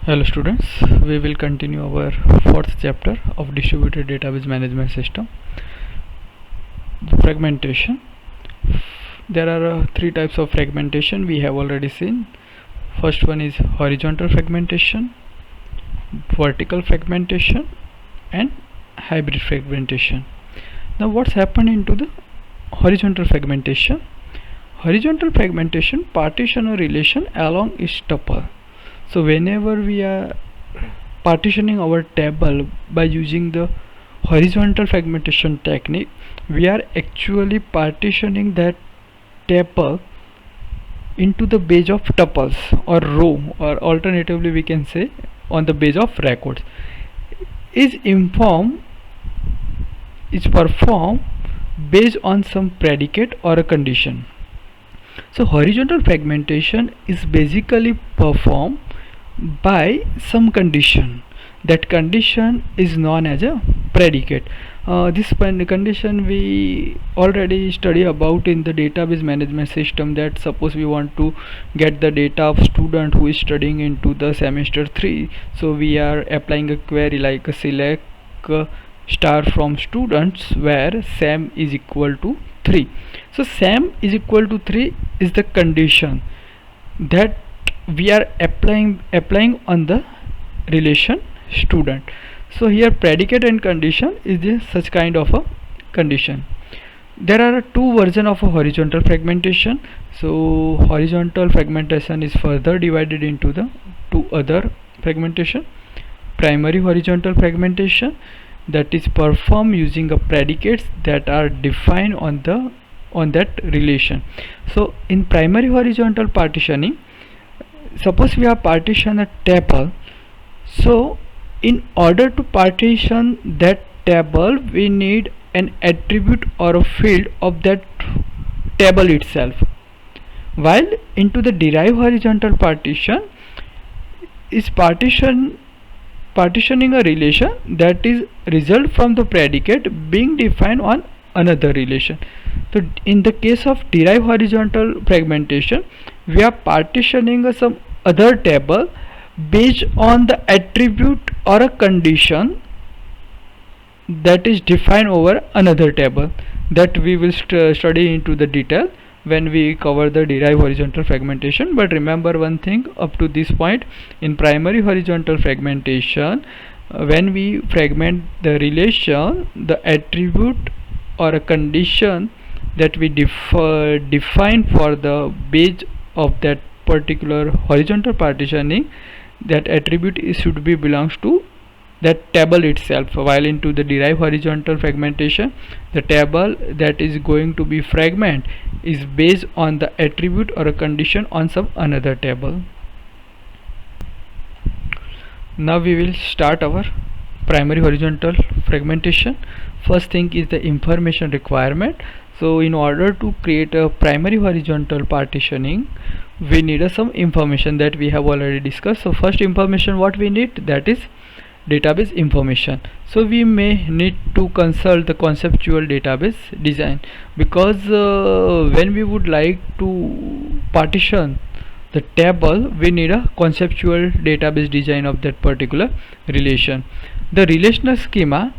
Hello students, we will continue our fourth chapter of distributed database management system. Fragmentation. There are three types of fragmentation we have already seen. First one is horizontal fragmentation, vertical fragmentation and hybrid fragmentation. Now what's happened into the horizontal fragmentation? Horizontal fragmentation partition a relation along its tuple. So whenever we are partitioning our table by using the horizontal fragmentation technique, we are actually partitioning that table into the base of tuples or row, or alternatively we can say on the base of records. Is performed based on some predicate or a condition. So horizontal fragmentation is basically performed by some condition. That condition is known as a predicate. This condition we already study about in the database management system, that suppose we want to get the data of student who is studying into the semester 3, so we are applying a query like a select star from students where SAM is equal to 3. So SAM is equal to 3 is the condition that we are applying on the relation student. So here predicate and condition is this such kind of a condition. There are two versions of a horizontal fragmentation. So horizontal fragmentation is further divided into the two other fragmentation. Primary horizontal fragmentation, that is performed using a predicates that are defined on that relation. So in primary horizontal partitioning, suppose we have partitioned a table, so in order to partition that table we need an attribute or a field of that table itself, while into the derived horizontal partition is partitioning a relation that is result from the predicate being defined on another relation. So in the case of derived horizontal fragmentation, we are partitioning some other table based on the attribute or a condition that is defined over another table, that we will study into the detail when we cover the derived horizontal fragmentation. But remember one thing up to this point, in primary horizontal fragmentation, when we fragment the relation, the attribute or a condition that we define for the base of that particular horizontal partitioning, that attribute should be belongs to that table itself, while into the derived horizontal fragmentation, the table that is going to be fragment is based on the attribute or a condition on some another table. Now we will start our primary horizontal fragmentation. First thing is the information requirement. So in order to create a primary horizontal partitioning, we need some information that we have already discussed. So first information what we need, that is database information. So we may need to consult the conceptual database design, because when we would like to partition the table, we need a conceptual database design of that particular relation. The relational schema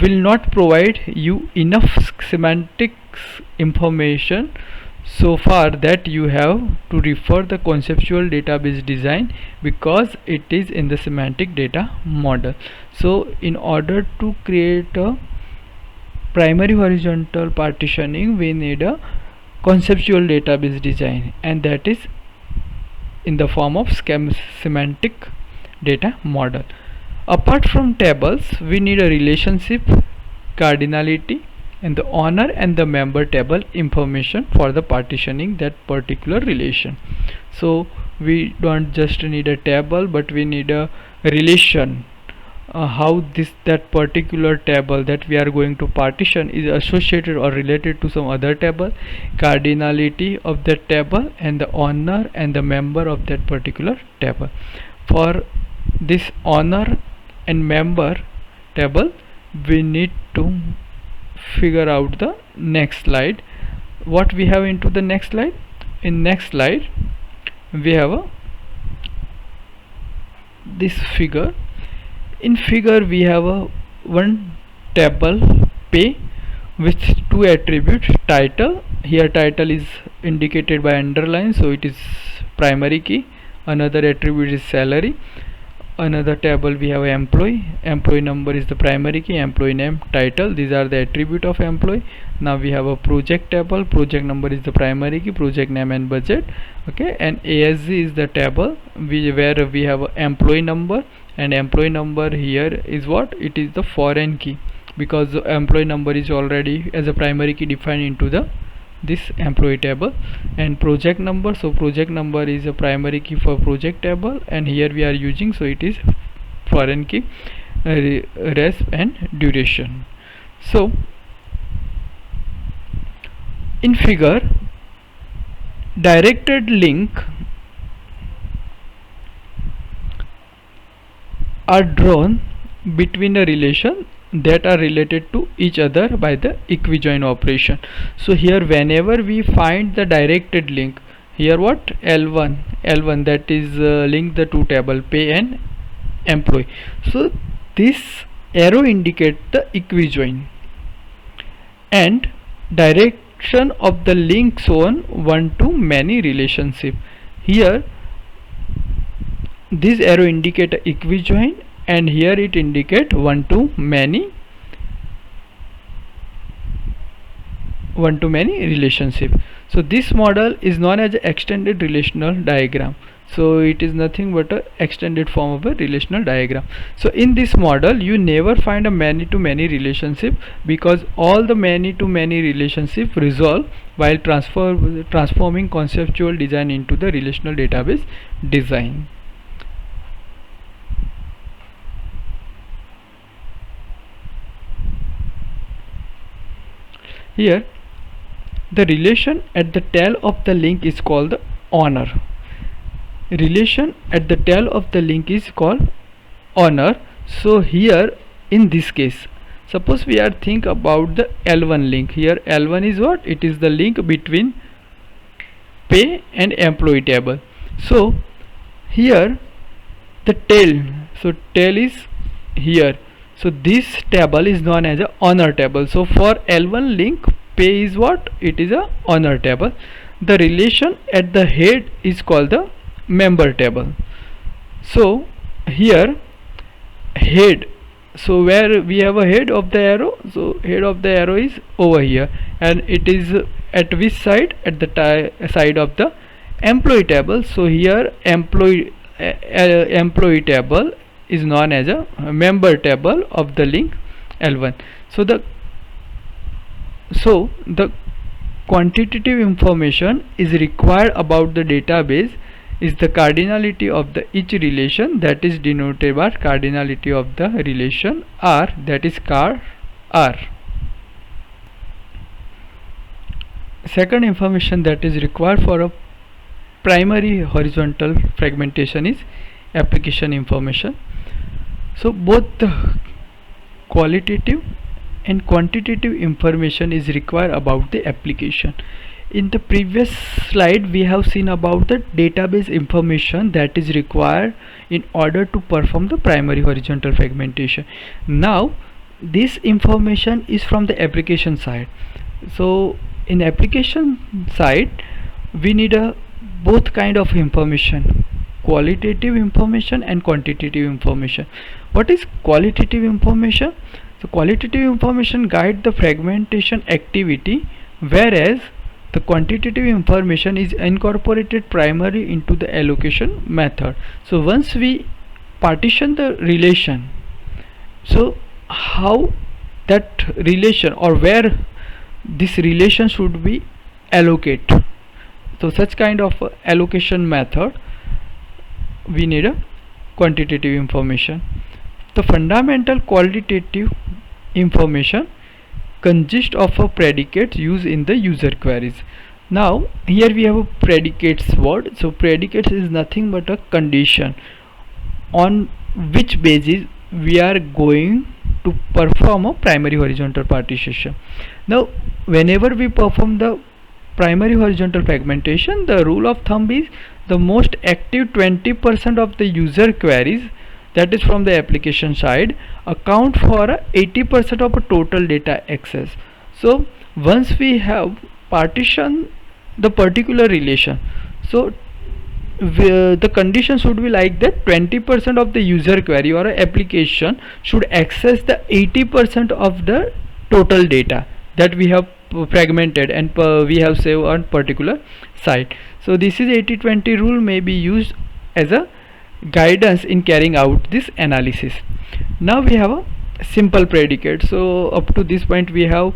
will not provide you enough semantics information so far that you have to refer the conceptual database design, because it is in the semantic data model. So in order to create a primary horizontal partitioning, we need a conceptual database design, and that is in the form of semantic data model. Apart from tables, we need a relationship, cardinality, and the owner and the member table information for the partitioning that particular relation. So we don't just need a table, but we need a relation, how that particular table that we are going to partition is associated or related to some other table, cardinality of that table, and the owner and the member of that particular table. For this owner and member table, we need to figure out the next slide. What we have into the next slide? In next slide we have a this figure. In figure we have a one table pay with two attributes. Title, here title is indicated by underline, so it is primary key. Another attribute is salary. Another table we have employee number is the primary key, employee name, title, these are the attribute of employee. Now we have a project table, project number is the primary key, project name and budget. Okay, and ASG is the table where we have a employee number, and employee number here is what, it is the foreign key, because the employee number is already as a primary key defined into the this employee table. And project number, so project number is a primary key for project table, and here we are using, so it is foreign key, resp and duration. So in figure, directed link are drawn between a relation that are related to each other by the equijoin operation. So here whenever we find the directed link, here what, L1 that is link the two table pay and employee, so this arrow indicate the equijoin, and direction of the link shown one to many relationship. Here this arrow indicate a equijoin, and here it indicate one to many relationship. So this model is known as extended relational diagram. So it is nothing but a extended form of a relational diagram. So in this model you never find a many to many relationship, because all the many to many relationship resolve while transforming conceptual design into the relational database design. Here the relation at the tail of the link is called the owner. Relation at the tail of the link is called owner. So here in this case, suppose we are think about the L1 link. Here L1 is what, it is the link between pay and employee table. So here the tail, so tail is here, so this table is known as a owner table. So for L1 link, pay is what, it is a owner table. The relation at the head is called the member table. So here head, so where we have a head of the arrow, so head of the arrow is over here, and it is at which side, at the side of the employee table. So here employee table is known as a member table of the link L1. So the quantitative information is required about the database is the cardinality of the each relation, that is denoted by cardinality of the relation R, that is car R. Second information that is required for a primary horizontal fragmentation is application information. So both the qualitative and quantitative information is required about the application. In the previous slide we have seen about the database information that is required in order to perform the primary horizontal fragmentation. Now this information is from the application side. So in application side we need a both kind of information, qualitative information and quantitative information. What is qualitative information? So qualitative information guide the fragmentation activity, whereas the quantitative information is incorporated primarily into the allocation method. So once we partition the relation, so how that relation or where this relation should be allocated, so such kind of allocation method we need a quantitative information. The fundamental qualitative information consists of a predicates used in the user queries. Now here we have a predicates word. So predicates is nothing but a condition on which basis we are going to perform a primary horizontal partition. Now whenever we perform the primary horizontal fragmentation, the rule of thumb is the most active 20% of the user queries that is from the application side, account for 80% of a total data access. So once we have partition the particular relation, so the condition should be like that 20% of the user query or application should access the 80% of the total data that we have fragmented and we have saved on particular site. So this is 80-20 rule may be used as a guidance in carrying out this analysis. Now we have a simple predicate. So up to this point we have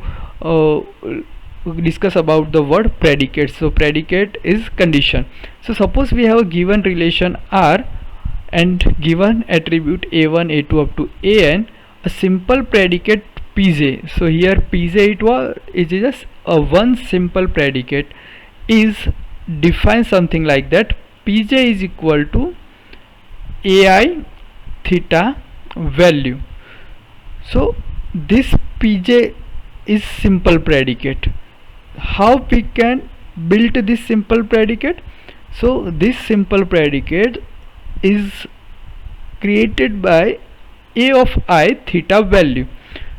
discuss about the word predicate. So predicate is condition. So suppose we have a given relation R and given attribute a1 a2 up to an, a simple predicate pj. So here pj it is just a one simple predicate is defined something like that. Pj is equal to ai theta value. So this pj is simple predicate. How we can build this simple predicate? So this simple predicate is created by a of I theta value.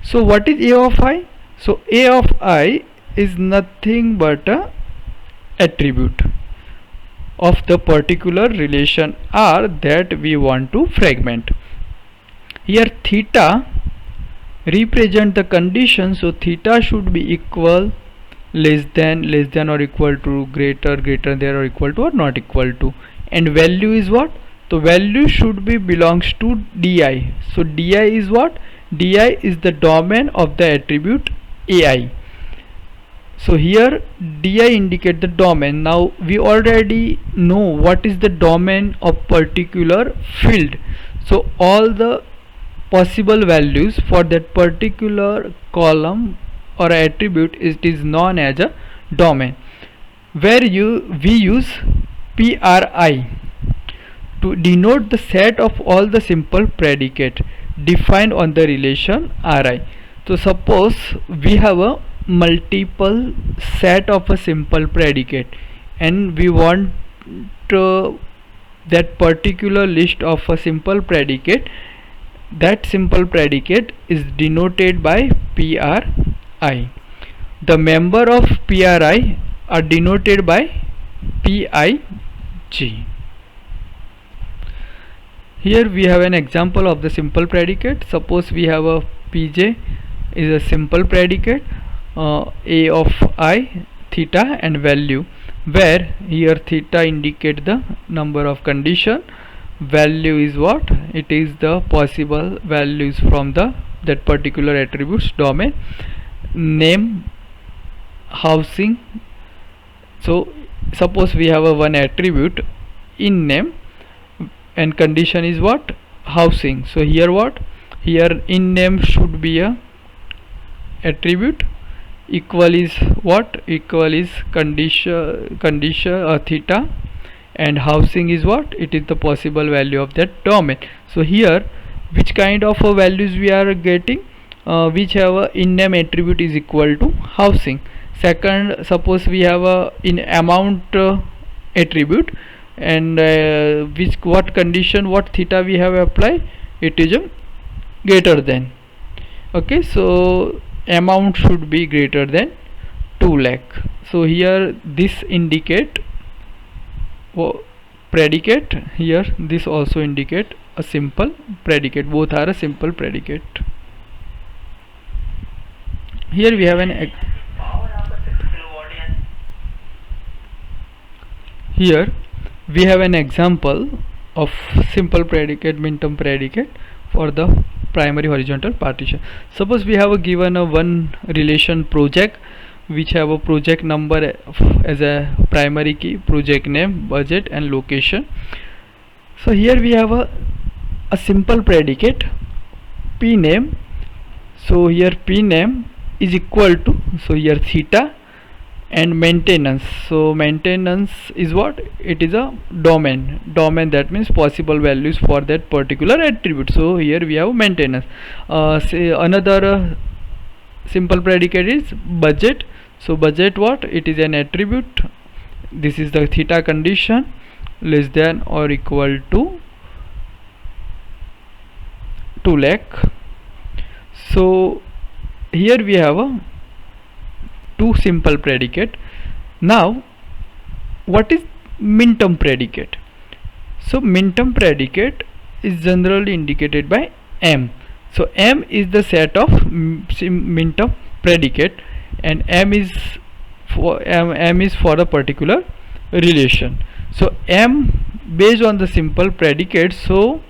So what is a of I? So a of I is nothing but a attribute of the particular relation R that we want to fragment. Here theta represent the condition, so theta should be equal, less than or equal to, greater than or equal to or not equal to, and value is what? So value should be belongs to di. So di is what? Di is the domain of the attribute ai. So here di indicate the domain. Now we already know what is the domain of particular field. So all the possible values for that particular column or attribute, it is known as a domain, where we use pri to denote the set of all the simple predicate defined on the relation Ri. So suppose we have a multiple set of a simple predicate and we want that particular list of a simple predicate. That simple predicate is denoted by pri. The member of pri are denoted by pij. Here we have an example of the simple predicate. Suppose we have a pj is a simple predicate, a of I theta and value, where here theta indicate the number of condition, value is what? It is the possible values from that particular attributes domain, name, housing. So suppose we have a one attribute in name and condition is what? Housing. So here what? Here in name should be a attribute, equal is what? Equal is condition theta, and housing is what? It is the possible value of that domain. So here which kind of values we are getting? Which have a in name attribute is equal to housing. Second, suppose we have a in amount attribute, and what condition, what theta we have applied? It is a greater than. Okay, so amount should be greater than 2 lakh. So here this indicate predicate, here this also indicate a simple predicate. Both are a simple predicate. Here we have an example of simple predicate, min-term predicate for the primary horizontal partition. Suppose we have a given a one relation project which have a project number as a primary key, project name, budget and location. So here we have a simple predicate p name. So here p name is equal to, so here theta, and maintenance. So maintenance is what? It is a domain, that means possible values for that particular attribute. So here we have maintenance. Say another simple predicate is budget. So budget what? It is an attribute. This is the theta condition, less than or equal to 2 lakh. So here we have a two simple predicate. Now what is min-term predicate? So min-term predicate is generally indicated by M. So M is the set of min-term predicate, and M is for a particular relation. So M based on the simple predicate, so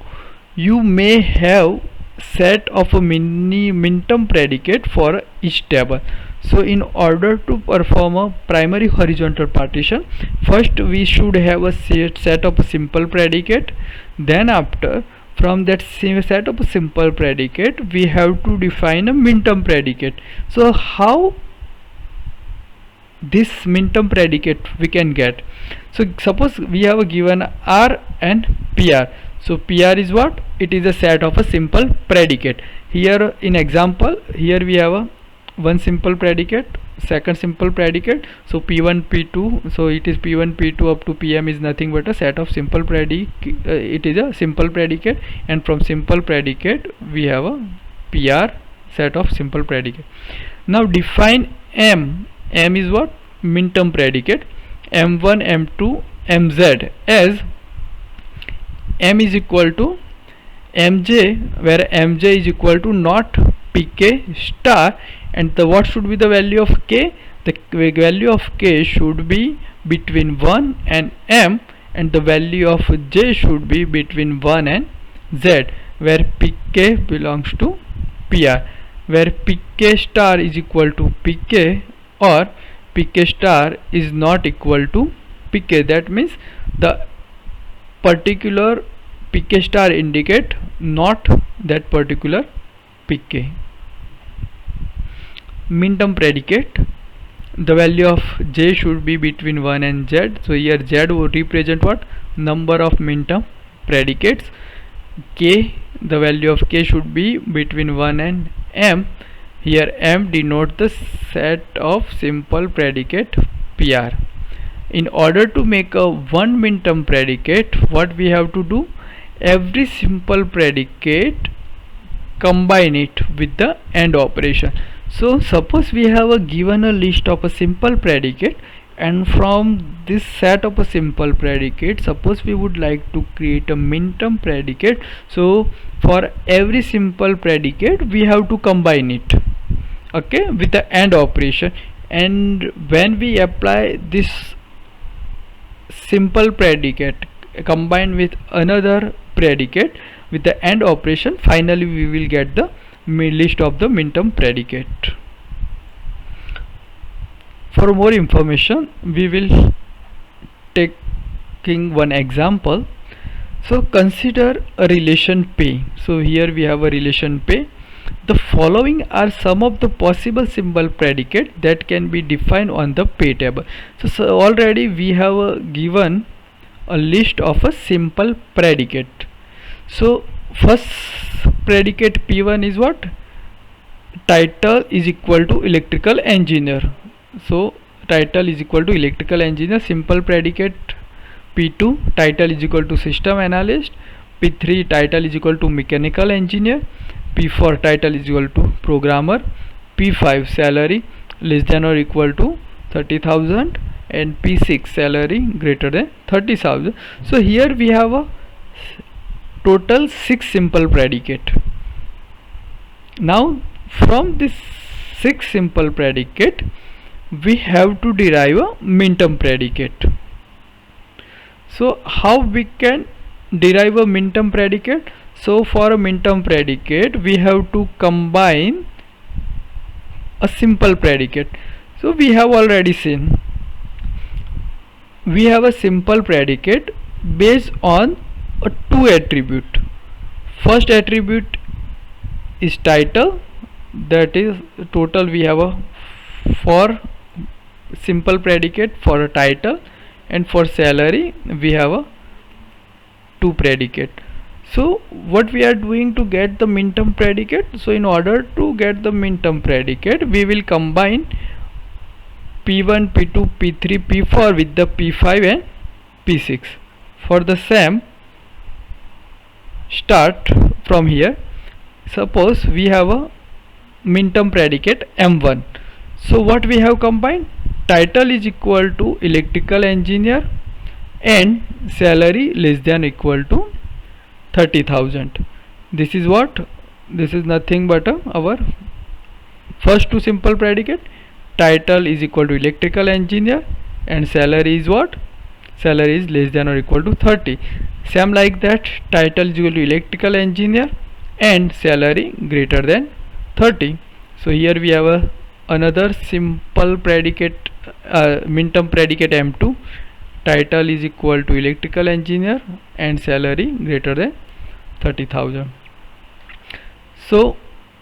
you may have set of a min-term predicate for each table. So in order to perform a primary horizontal partition, first we should have a set of a simple predicate. Then after, from that set of a simple predicate, we have to define a min-term predicate. So how this min-term predicate we can get? So suppose we have a given R and PR. So PR is what? It is a set of a simple predicate. Here in example, here we have a one simple predicate, second simple predicate. So P1 P2, so it is P1 P2 up to Pm is nothing but a set of simple predicate. It is a simple predicate, and from simple predicate we have a PR set of simple predicate. Now define M. M is what? Min-term predicate. M1 M2 Mz as M is equal to Mj, where Mj is equal to not Pk star, and the what should be the value of K? The value of K should be between 1 and M, and the value of J should be between 1 and Z, where Pk belongs to PR, where Pk star is equal to Pk or Pk star is not equal to Pk. That means the particular Pk star indicate not that particular Pk. Min-term predicate, the value of J should be between 1 and Z. So here Z would represent what? Number of min-term predicates. K, the value of K should be between 1 and M. Here M denotes the set of simple predicate PR. In order to make a one min-term predicate, what we have to do? Every simple predicate, combine it with the AND operation. So suppose we have a given a list of a simple predicate, and from this set of a simple predicate, suppose we would like to create a min-term predicate. So for every simple predicate we have to combine it, okay, with the AND operation. And when we apply this simple predicate combined with another predicate with the AND operation, finally we will get the list of the min-term predicate. For more information, we will taking one example. So consider a relation P. So here we have a relation P. The following are some of the possible simple predicate that can be defined on the P table. So already we have given a list of a simple predicate. So first predicate P1 is what? Title is equal to electrical engineer. So title is equal to electrical engineer. Simple predicate P2, title is equal to system analyst. P3, title is equal to mechanical engineer. P4, title is equal to programmer. P5, salary less than or equal to 30,000, and P6, salary greater than 30,000. So here we have a total 6 simple predicate. Now from this 6 simple predicate, we have to derive a min-term predicate. So how we can derive a min-term predicate? So for a min-term predicate, we have to combine a simple predicate. So we have already seen, we have a simple predicate based on a two attribute. First attribute is title, that is total we have a for simple predicate for a title, and for salary we have a two predicate. So what we are doing to get the min-term predicate? So in order to get the min-term predicate, we will combine P1, P2, P3, P4 with the P5 and P6. For the same, start from here. suppose we have a min-term predicate M1. So what we have combined? Title is equal to electrical engineer and salary less than or equal to 30,000. This is what? This is nothing but our first two simple predicate. Title is equal to electrical engineer and salary is what? Salary is less than or equal to 30. Same like that, title is equal to electrical engineer and salary greater than 30. So here we have another simple predicate, min-term predicate M2. Title is equal to electrical engineer and salary greater than 30,000. So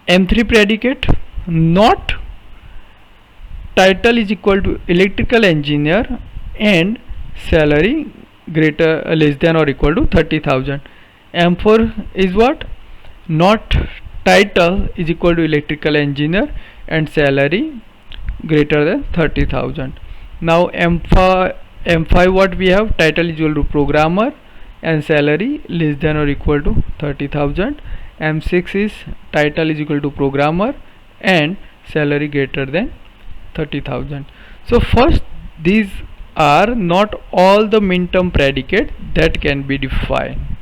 M3 predicate, not title is equal to electrical engineer and salary greater less than or equal to 30,000. M4 is what? Not title is equal to electrical engineer and salary greater than 30,000. Now M5 what we have? Title is equal to programmer and salary less than or equal to 30,000. M6 is title is equal to programmer and salary greater than 30,000. So first, these are not all the min-term predicate that can be defined.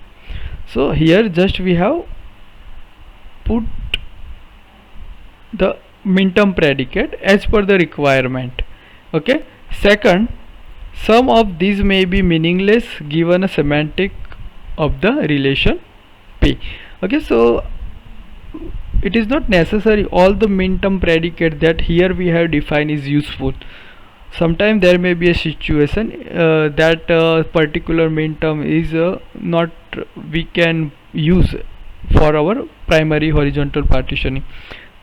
So here just we have put the min-term predicate as per the requirement. Okay. Second, some of these may be meaningless given a semantic of the relation P. Okay, so it is not necessary all the min-term predicate that here we have defined is useful. Sometimes there may be a situation that particular min-term is not we can use for our primary horizontal partitioning.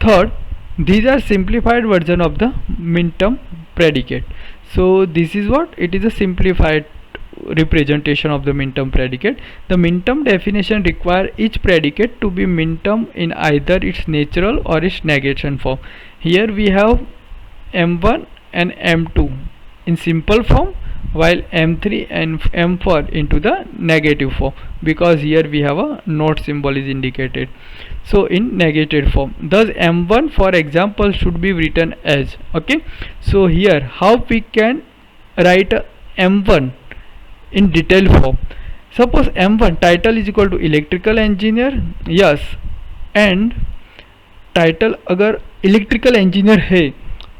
Third, these are simplified version of the min-term predicate. So this is what? It is a simplified representation of the min-term predicate. The min-term definition require each predicate to be min-term in either its natural or its negation form. Here we have M1 and M2 in simple form, while M3 and M4 into the negative form, because here we have a not symbol is indicated, so in negated form. Thus M1 for example should be written as, okay, so here how we can write M1 in detailed form. Suppose M1 title is equal to electrical engineer, yes, and title अगर electrical engineer है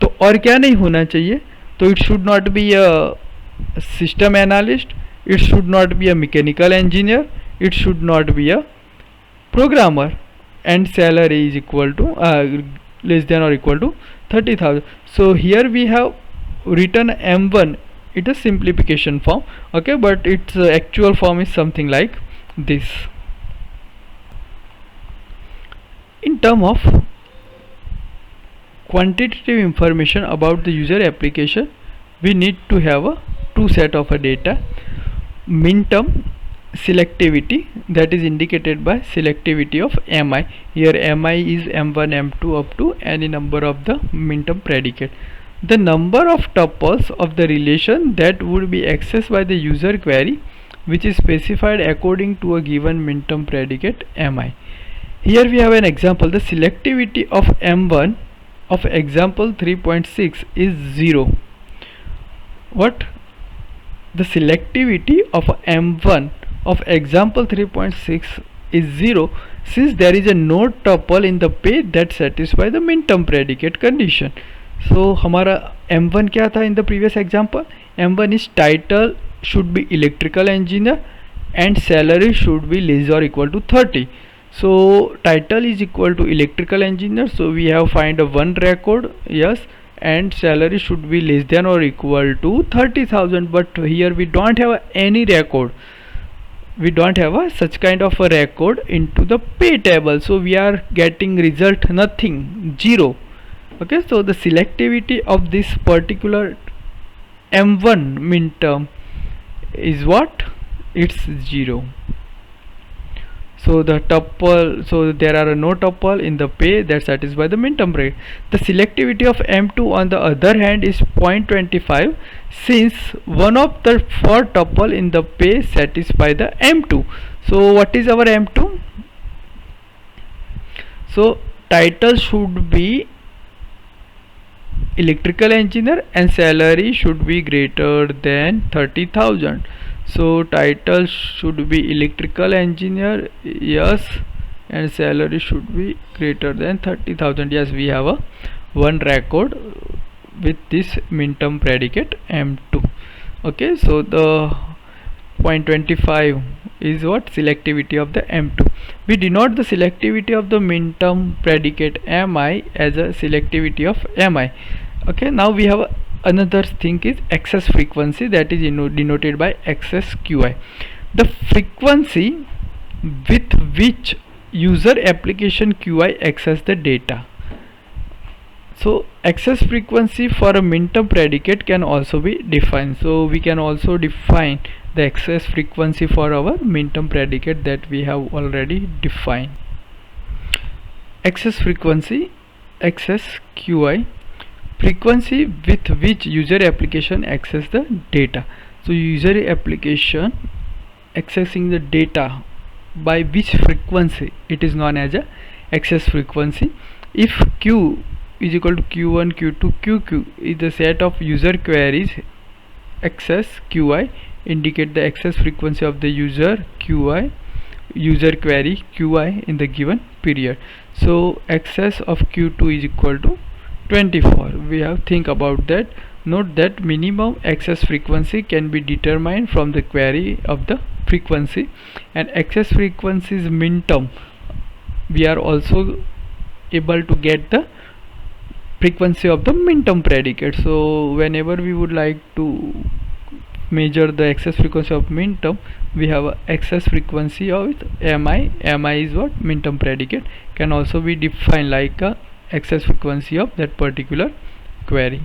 तो और क्या नहीं होना चाहिए? तो it should not be a system analyst, it should not be a mechanical engineer, it should not be a programmer, and salary is equal to less than or equal to 30,000. So here we have written M1, it is simplification form, okay, but its actual form is something like this. In term of quantitative information about the user application, we need to have a two set of a data. Min term selectivity, that is indicated by selectivity of mi. Here mi is m1 m2 up to any number of the min term predicate. The number of tuples of the relation that would be accessed by the user query, which is specified according to a given min term predicate mi. Here we have an example. The selectivity of m1 of example 3.6 is 0. What? The selectivity of m1 of example 3.6 is 0 since there is a no tuple in the page that satisfy the min term predicate condition. So हमारा m1 क्या था in the previous example? m1 is title should be electrical engineer and salary should be less or equal to 30. So title is equal to electrical engineer, so we have find a one record, yes, and salary should be less than or equal to 30,000, but here we don't have any record. We don't have a such kind of a record into the pay table, so we are getting result nothing, 0. Okay, so the selectivity of this particular m1 min term is what? It's 0. So the tuple, so there are no tuple in the pay that satisfy the min term rate. The selectivity of m2 on the other hand is 0.25 since one of the four tuple in the pay satisfy the m2. So what is our m2? So title should be electrical engineer and salary should be greater than 30,000. So title should be electrical engineer, yes, and salary should be greater than 30,000. Yes, we have a one record with this min-term predicate M2. Okay, so the point 25 is what? Selectivity of the M2. We denote the selectivity of the min-term predicate Mi as a selectivity of Mi. Okay, now we have another thing is access frequency, that is denoted by access Qi. The frequency with which user application Qi access the data. So access frequency for a min-term predicate can also be defined. So we can also define the access frequency for our min-term predicate that we have already defined. Access frequency, access Qi, frequency with which user application access the data. So user application accessing the data by which frequency, it is known as a access frequency. If Q is equal to Q1, Q2, QQ is the set of user queries, access Qi indicate the access frequency of the user query Qi in the given period. So access of Q2 is equal to 24. We have think about that. Note that minimum access frequency can be determined from the query of the frequency, and access frequency is min-term. We are also able to get the frequency of the min-term predicate. So whenever we would like to measure the access frequency of min-term, we have a access frequency of Mi. Mi is what? Min-term predicate, can also be defined like a access frequency of that particular query.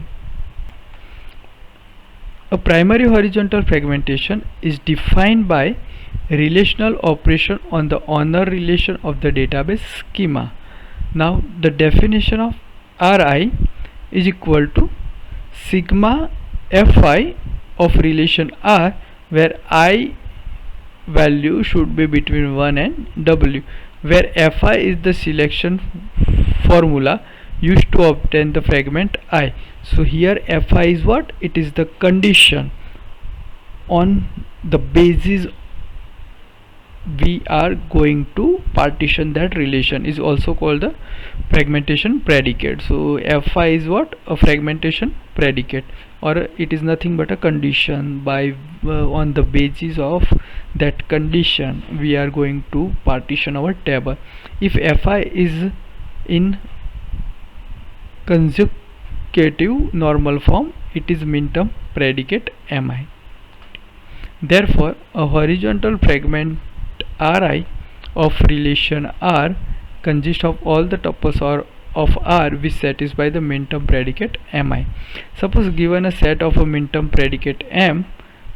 A primary horizontal fragmentation is defined by relational operation on the owner relation of the database schema. Now the definition of Ri is equal to sigma Fi of relation R, where I value should be between 1 and W, where Fi is the selection formula used to obtain the fragment I. So here Fi is what? It is the condition on the basis we are going to partition that relation, is also called the fragmentation predicate. So Fi is what? A fragmentation predicate, or it is nothing but a condition by on the basis of that condition we are going to partition our table. If Fi is in consecutive normal form, it is min-term predicate Mi. Therefore a horizontal fragment Ri of relation R consists of all the tuples of R which satisfy the min-term predicate Mi. Suppose given a set of a min-term predicate M,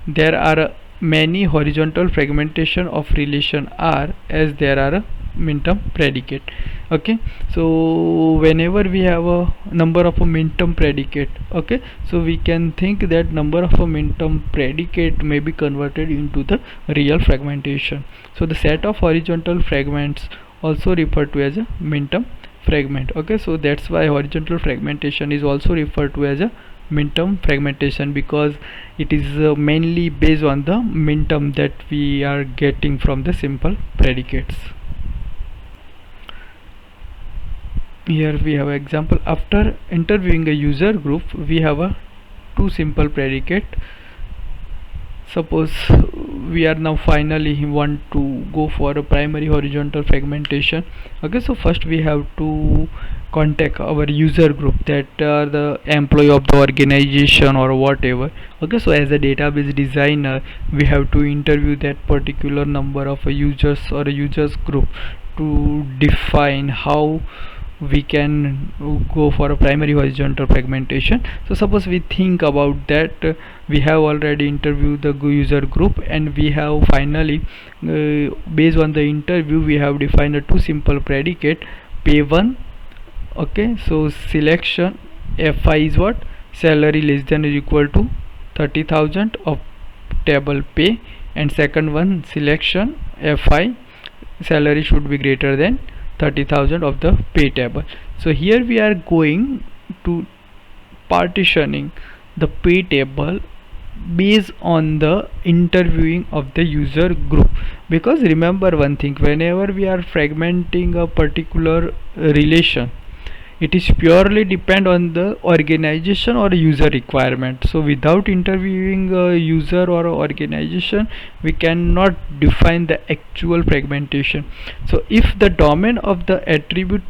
there are many horizontal fragmentation of relation R as there are a min-term predicate. Okay, so whenever we have a number of a min-term predicate, okay, so we can think that number of a min-term predicate may be converted into the real fragmentation. So the set of horizontal fragments also referred to as a min-term fragment. Okay, so that's why horizontal fragmentation is also referred to as a min-term fragmentation, because it is mainly based on the min-term that we are getting from the simple predicates. Here we have an example. After interviewing a user group, we have a two simple predicate. Suppose we are now finally want to go for a primary horizontal fragmentation. Okay, so first we have to contact our user group, that are the employee of the organization or whatever. Okay, so as a database designer, we have to interview that particular number of users or a users group to define how we can go for a primary horizontal fragmentation. So suppose we think about that, we have already interviewed the user group, and we have finally based on the interview we have defined a two simple predicate pay1. Okay, so selection Fi is what? Salary less than or equal to 30,000 of table pay, and second one selection Fi salary should be greater than 30,000 of the pay table. So here we are going to partitioning the pay table based on the interviewing of the user group, because remember one thing, whenever we are fragmenting a particular relation, it is purely depend on the organization or user requirement. So without interviewing a user or a organization, we cannot define the actual fragmentation. So if the domain of the attribute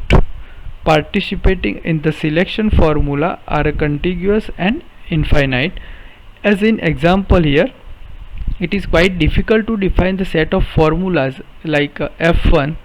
participating in the selection formula are contiguous and infinite, as in example here, it is quite difficult to define the set of formulas like f1,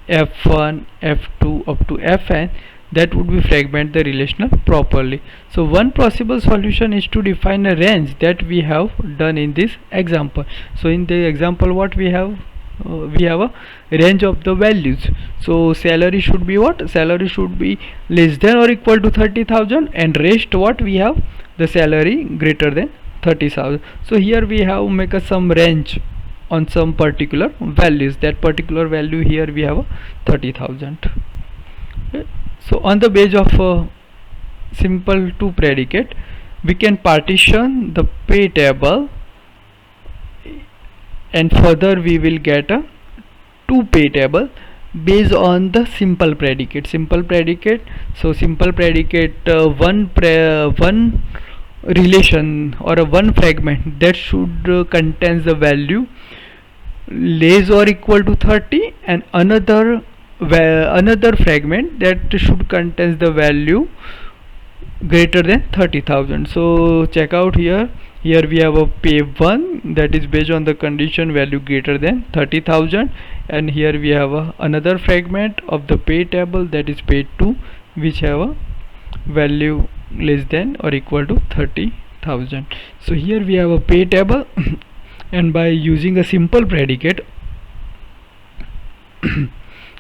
f2 up to fn that would be fragment the relational properly. So one possible solution is to define a range that we have done in this example. So in the example what we have a range of the values. So salary should be what? Salary should be less than or equal to 30,000, and rest what we have, the salary greater than 30,000. So here we have make a some range on some particular values. That particular value here we have a 30,000. Okay. So on the base of a simple to predicate, we can partition the pay table, and further we will get a two pay table based on the simple predicate. So simple predicate, one relation or a one fragment that should contains the value less or equal to 30, and another fragment that should contains the value greater than 30,000. So check out here we have a pay 1 that is based on the condition value greater than 30,000, and here we have another fragment of the pay table that is pay 2 which have a value less than or equal to 30,000. So here we have a pay table and by using a simple predicate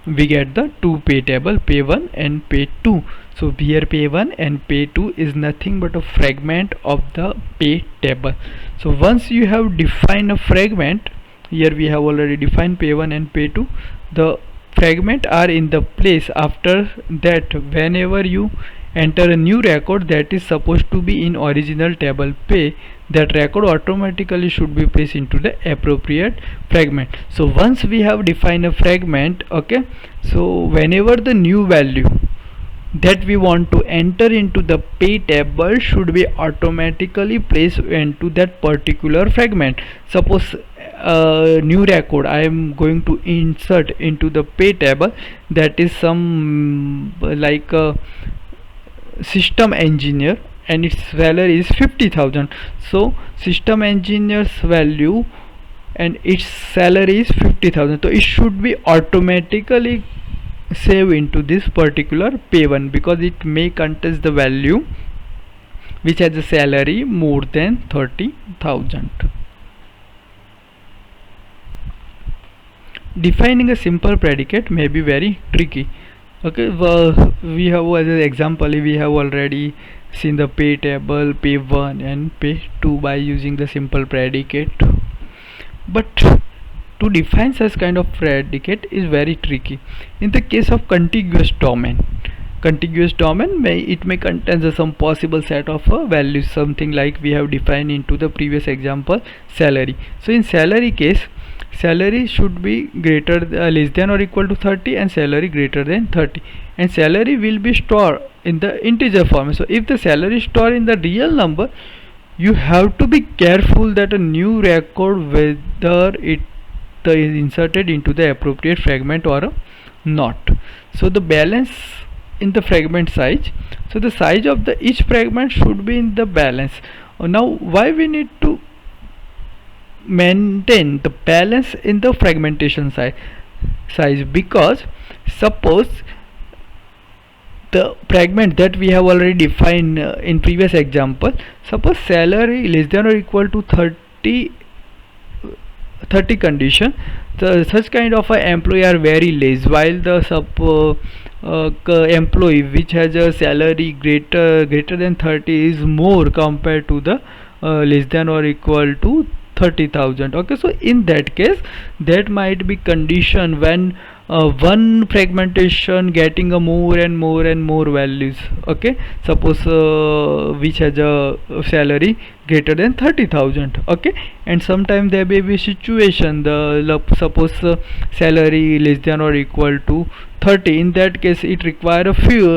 we get the two pay table, pay 1 and pay 2. So here pay 1 and pay 2 is nothing but a fragment of the pay table. So once you have defined a fragment, here we have already defined pay 1 and pay 2, the fragment are in the place. After that, whenever you enter a new record that is supposed to be in original table pay, that record automatically should be placed into the appropriate fragment. So once we have defined a fragment, okay, so whenever the new value that we want to enter into the pay table should be automatically placed into that particular fragment. Suppose new record I am going to insert into the pay table, that is some like system engineer, and its salary is 50,000. So system engineer's value and its salary is 50,000, so it should be automatically save into this particular pay 1 because it may contain the value which has a salary more than 30,000. Defining a simple predicate may be very tricky. Okay, well, we have as an example we have already seen the pay table, pay 1 and pay 2 by using the simple predicate, but to define such kind of predicate is very tricky. In the case of contiguous domain may contain some possible set of values, something like we have defined into the previous example salary. So in salary case, salary should be greater less than or equal to 30 and salary greater than 30, and salary will be stored in the integer form. So if the salary is stored in the real number, you have to be careful that a new record whether it is inserted into the appropriate fragment or not. So the balance in the fragment size, so the size of the each fragment should be in the balance. Now why we need to maintain the balance in the fragmentation size? Because suppose the fragment that we have already defined in previous example, suppose salary less than or equal to 30 condition, so such kind of a employee are very less, while the employee which has a salary greater than 30 is more compared to the less than or equal to 30,000. Okay, so in that case that might be condition when one fragmentation getting a more and more and more values. Okay, suppose which has a salary greater than 30,000. Okay, and sometime there may be situation suppose salary less than or equal to 30. In that case it require a few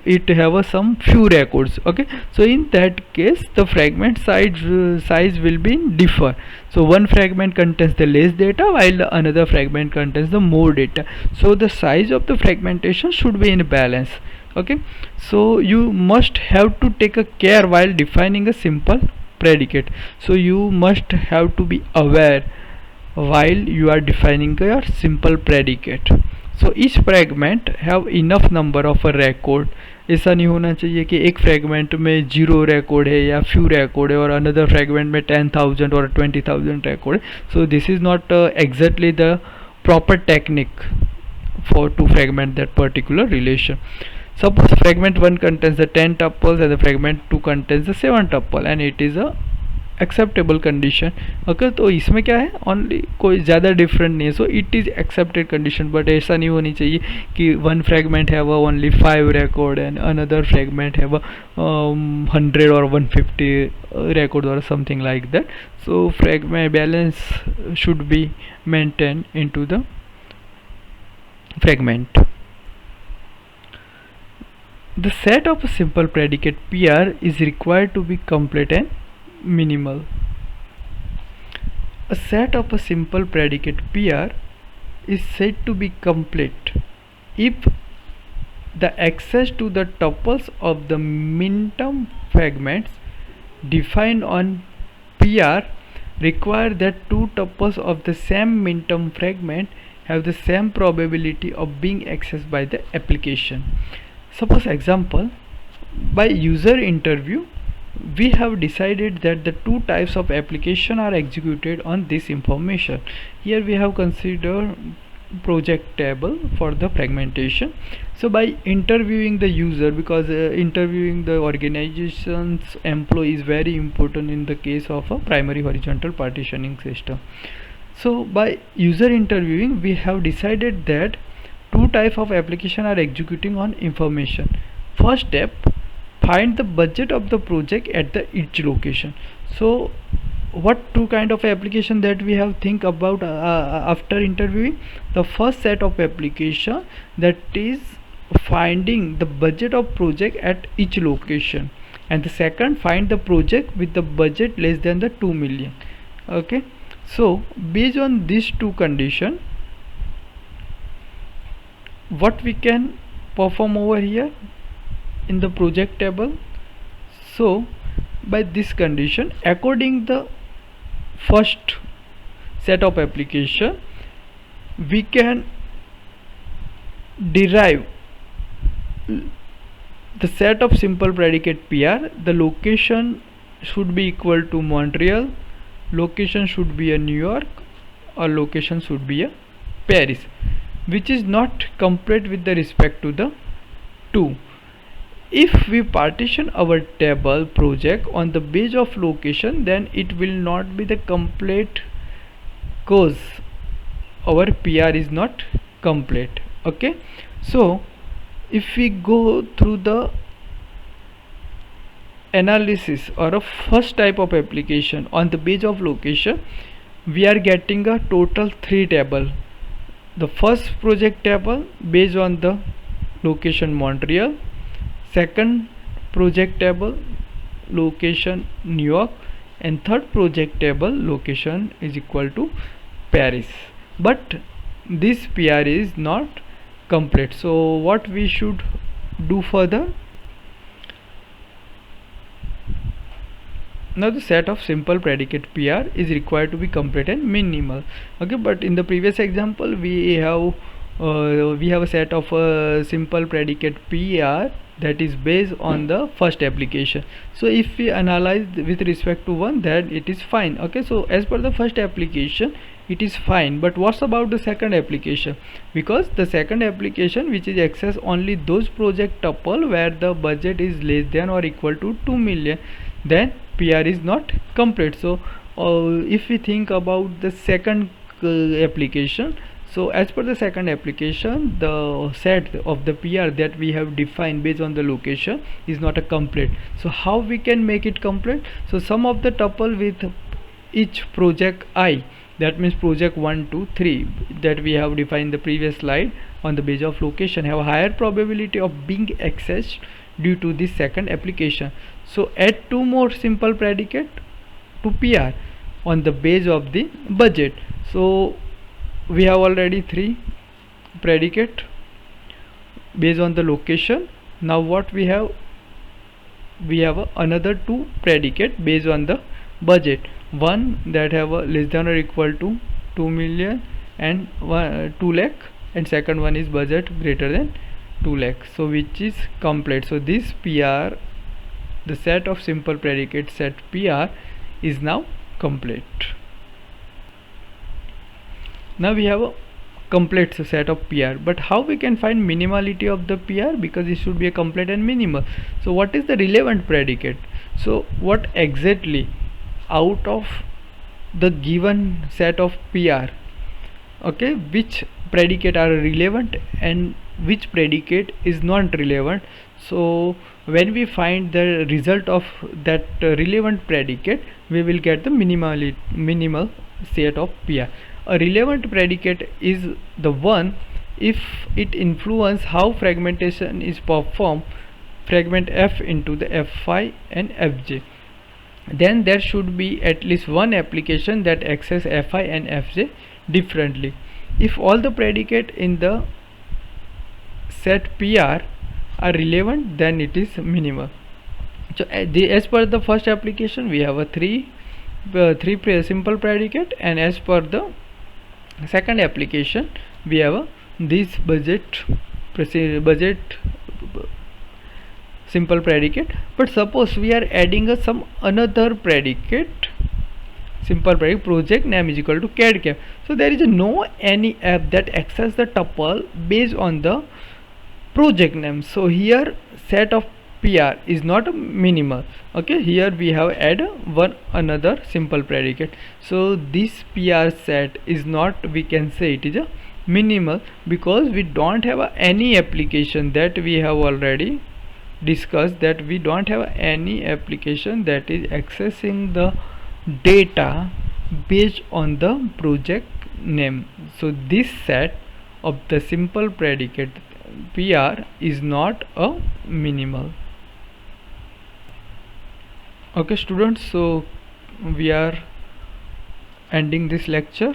it have a some few records. Okay, so in that case the fragment size will be differ. So one fragment contains the less data while the another fragment contains the more data, so the size of the fragmentation should be in balance. Okay, so you must have to take a care while defining a simple predicate. So you must have to be aware while you are defining your simple predicate. So each fragment have enough number of a record. ऐसा नहीं होना चाहिए कि एक fragment में 0 record है या few record है और अनदर फ्रेगमेंट में 10,000 और 20,000 रिकॉर्ड है. So this is not exactly the proper technique for to fragment that particular relation. Suppose fragment 1 contains the 10 tuples and the fragment 2 contains the 7 tuple and it is a acceptable condition. Okay, तो इसमें क्या है, only कोई ज़्यादा different नहीं है, so it is accepted condition. But ऐसा नहीं होनी चाहिए कि वन फ्रेगमेंट है वो only 5 record and another fragment है वो 100 और 150 रिकॉर्ड और something like that. So fragment balance should be maintain into the fragment. The set of a simple predicate PR is required to be complete and minimal. A set of a simple predicate PR is said to be complete if the access to the tuples of the minterm fragments defined on PR require that two tuples of the same minterm fragment have the same probability of being accessed by the application. Suppose example, by user interview we have decided that the two types of application are executed on this information. Here we have considered project table for the fragmentation. So by interviewing the user, because interviewing the organization's employee is very important in the case of a primary horizontal partitioning system. So by user interviewing we have decided that two types of application are executing on information. First step, find the budget of the project at the each location. So what two kind of application that we have think about after interviewing? The first set of application, that is finding the budget of project at each location, and the second, find the project with the budget less than the 2 million. Okay, so based on these two condition, what we can perform over here in the project table. So by this condition, according the first set of application, we can derive the set of simple predicate PR. The location should be equal to Montreal, location should be a New York, or location should be a Paris, which is not complete with the respect to the 2. If we partition our table project on the base of location, then it will not be the complete, cause our PR is not complete. Okay, so if we go through the analysis or a first type of application on the base of location, we are getting a total 3 table. The first project table based on the location Montreal, second project table location New York, and third project table location is equal to Paris. But this PR is not complete, so what we should do further? Now the set of simple predicate PR is required to be complete and minimal. Okay, but in the previous example we have a set of simple predicate PR that is based on the first application. So if we analyze with respect to one, then it is fine. Okay, so as per the first application it is fine, but what's about the second application? Because the second application, which is access only those project tuple where the budget is less than or equal to 2 million, then PR is not complete. So if we think about the second application, So as per the second application, the set of the PR that we have defined based on the location is not a complete. So how we can make it complete? So sum of the tuple with each project I, that means project 1 2 3 that we have defined the previous slide, on the basis of location have a higher probability of being accessed due to this second application. So add two more simple predicate to PR on the base of the budget. So we have already three predicate based on the location. Now what we have another two predicate based on the budget. One that have a less than or equal to 2 million and 2 lakh, and second one is budget greater than 2 lakh, so which is complete. So this PR, the set of simple predicate set PR, is now complete. Now we have a complete set of PR, but how we can find minimality of the PR, because it should be a complete and minimal. So what is the relevant predicate? So what exactly out of the given set of PR, okay, which predicate are relevant and which predicate is not relevant? So when we find the result of that relevant predicate, we will get the minimal set of PR. A relevant predicate is the one if it influence how fragmentation is performed, fragment F into the Fi and Fj, then there should be at least one application that access Fi and Fj differently. If all the predicate in the set PR are relevant, then it is minimal. So as per the first application, we have a three simple predicate, and as per the second application, we have this budget simple predicate. But suppose we are adding some another predicate, simple predicate, project name is equal to CAD CAM. So there is no any app that access the tuple based on the project name. So here set of PR is not minimal. Okay, here we have add one another simple predicate. So this PR set is not, we can say it is a minimal, because we don't have any application that we have already discussed, that we don't have any application that is accessing the data based on the project name. So this set of the simple predicate PR is not a minimal. Okay students, so we are ending this lecture.